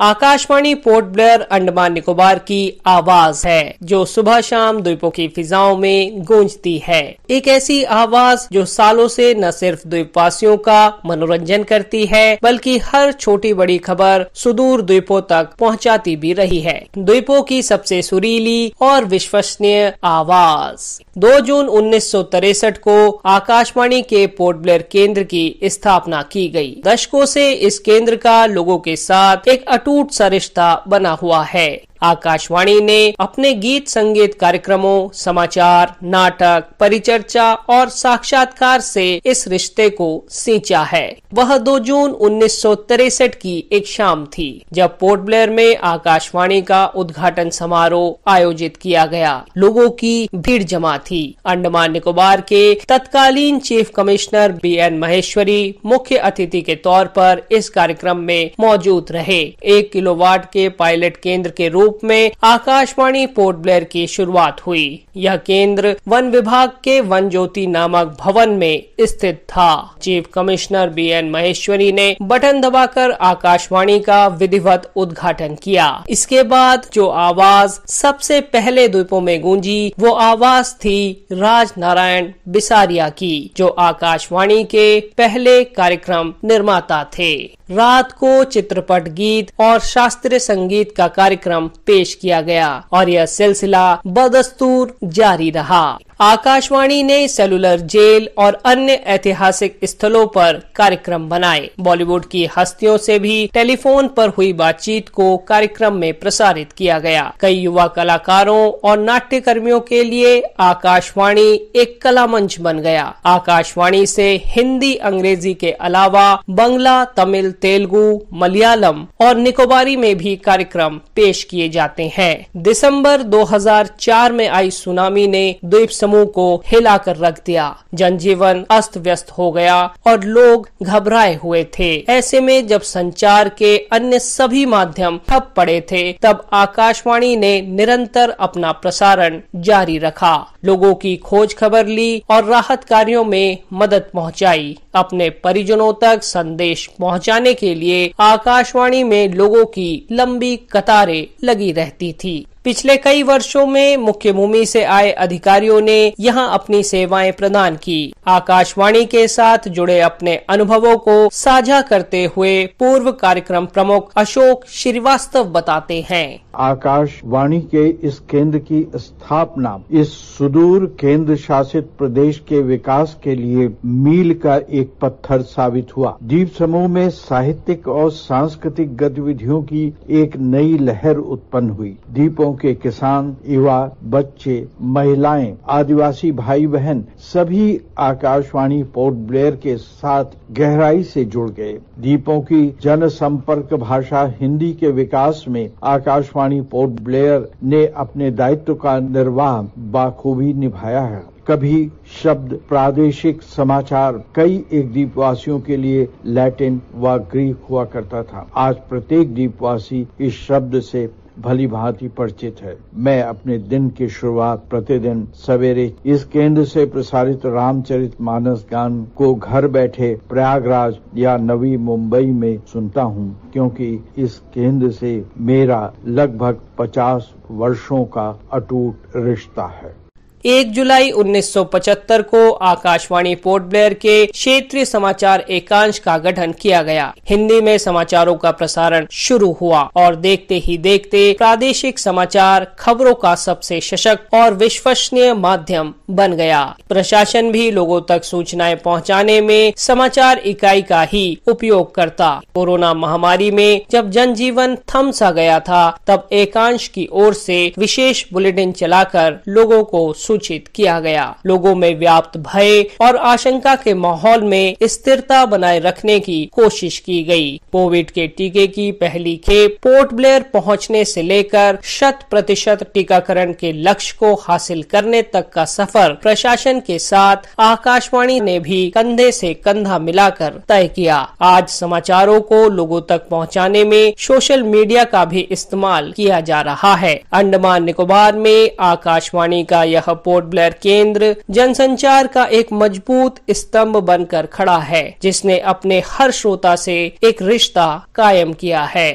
Akashvani port Blair Andaman Nicobar की आवाज है जो सुबह शाम द्वीपों की फिजाओं में गूंजती है। एक ऐसी आवाज जो सालों से न सिर्फ द्वीपवासियों का मनोरंजन करती है बल्कि हर छोटी बड़ी खबर सुदूर द्वीपों तक पहुंचाती भी रही है। द्वीपों की सबसे सुरीली और विश्वसनीय आवाज। 2 जून 1963 को आकाशवाणी के पोर्ट ब्लेयर केंद्र की स्थापना की गई। दशकों से इस केंद्र का लोगों के साथ एक अटूट सा रिश्ता बना हुआ है। आकाशवाणी ने अपने गीत संगीत कार्यक्रमों, समाचार, नाटक, परिचर्चा और साक्षात्कार से इस रिश्ते को सींचा है। वह 2 जून 1963 की एक शाम थी जब पोर्ट ब्लेयर में आकाशवाणी का उद्घाटन समारोह आयोजित किया गया। लोगों की भीड़ जमा थी। अंडमान निकोबार के तत्कालीन चीफ कमिश्नर BN महेश्वरी मुख्य अतिथि के तौर पर इस कार्यक्रम में मौजूद रहे। 1 किलोवाट के पायलट केंद्र के रूप में आकाशवाणी पोर्ट ब्लेयर की शुरुआत हुई। यह केंद्र वन विभाग के वन ज्योति नामक भवन में स्थित था। चीफ कमिश्नर BN महेश्वरी ने बटन दबाकर आकाशवाणी का विधिवत उद्घाटन किया। इसके बाद जो आवाज सबसे पहले द्वीपों में गूंजी वो आवाज थी राज नारायण बिसारिया की, जो आकाशवाणी के पहले कार्यक्रम निर्माता थे। रात को चित्रपट गीत और शास्त्रीय संगीत का कार्यक्रम पेश किया गया और यह सिलसिला बदस्तूर जारी रहा। आकाशवाणी ने सेलुलर जेल और अन्य ऐतिहासिक स्थलों पर कार्यक्रम बनाए। बॉलीवुड की हस्तियों से भी टेलीफोन पर हुई बातचीत को कार्यक्रम में प्रसारित किया गया। कई युवा कलाकारों और नाट्य कर्मियों के लिए आकाशवाणी एक कला मंच बन गया। आकाशवाणी से हिंदी, अंग्रेजी के अलावा बंगला, तमिल, तेलुगु, मलयालम और निकोबारी में भी कार्यक्रम पेश किए जाते हैं। दिसंबर 2004 में आई सुनामी ने द्वीप समूह को हिलाकर रख दिया। जनजीवन अस्त व्यस्त हो गया और लोग घबराए हुए थे। ऐसे में जब संचार के अन्य सभी माध्यम ठप पड़े थे तब आकाशवाणी ने निरंतर अपना प्रसारण जारी रखा। लोगों की खोज खबर ली और राहत कार्यों में मदद पहुंचाई। अपने परिजनों तक संदेश पहुंचाने के लिए आकाशवाणी में लोगों की लंबी कतारें लगी रहती थी। पिछले कई वर्षों में मुख्य भूमि से आए अधिकारियों ने यहां अपनी सेवाएं प्रदान की। आकाशवाणी के साथ जुड़े अपने अनुभवों को साझा करते हुए पूर्व कार्यक्रम प्रमुख अशोक श्रीवास्तव बताते हैं। आकाशवाणी के इस केंद्र की स्थापना इस सुदूर केंद्र शासित प्रदेश के विकास के लिए मील का एक पत्थर साबित हुआ। द्वीप समूह में साहित्यिक और सांस्कृतिक गतिविधियों की एक नई लहर उत्पन्न हुई। द्वीपों के किसान, युवा, बच्चे, महिलाएं, आदिवासी भाई बहन सभी आकाशवाणी पोर्ट ब्लेयर के साथ गहराई से जुड़ गए। द्वीपों की जनसंपर्क भाषा हिंदी के विकास में आकाशवाणी पोर्ट ब्लेयर ने अपने दायित्व का निर्वाह बाखूबी निभाया है। कभी शब्द प्रादेशिक समाचार कई एक द्वीपवासियों के लिए लैटिन व ग्रीक हुआ करता था। आज प्रत्येक द्वीपवासी इस शब्द से भली भांति परिचित है। मैं अपने दिन की शुरुआत प्रतिदिन सवेरे इस केंद्र से प्रसारित रामचरितमानस गान को घर बैठे प्रयागराज या नवी मुंबई में सुनता हूं, क्योंकि इस केंद्र से मेरा लगभग 50 वर्षों का अटूट रिश्ता है। 1 जुलाई 1975 को आकाशवाणी पोर्ट ब्लेयर के क्षेत्रीय समाचार एकांश का गठन किया गया। हिंदी में समाचारों का प्रसारण शुरू हुआ और देखते ही देखते प्रादेशिक समाचार खबरों का सबसे सशक्त और विश्वसनीय माध्यम बन गया। प्रशासन भी लोगों तक सूचनाएं पहुंचाने में समाचार इकाई का ही उपयोग करता। कोरोना महामारी में जब जनजीवन थम सा गया था तब एकांश की ओर से विशेष बुलेटिन चलाकर लोगों को सूचित किया गया। लोगों में व्याप्त भय और आशंका के माहौल में स्थिरता बनाए रखने की कोशिश की गई। कोविड के टीके की पहली खेप पोर्ट ब्लेयर पहुंचने से लेकर 100% टीकाकरण के लक्ष्य को हासिल करने तक का सफर प्रशासन के साथ आकाशवाणी ने भी कंधे से कंधा मिलाकर तय किया। आज समाचारों को लोगों तक पहुंचाने में सोशल मीडिया का भी इस्तेमाल किया जा रहा है। अंडमान निकोबार में आकाशवाणी का यह पोर्ट ब्लेयर केंद्र जनसंचार का एक मजबूत स्तंभ बनकर खड़ा है, जिसने अपने हर श्रोता से एक रिश्ता कायम किया है।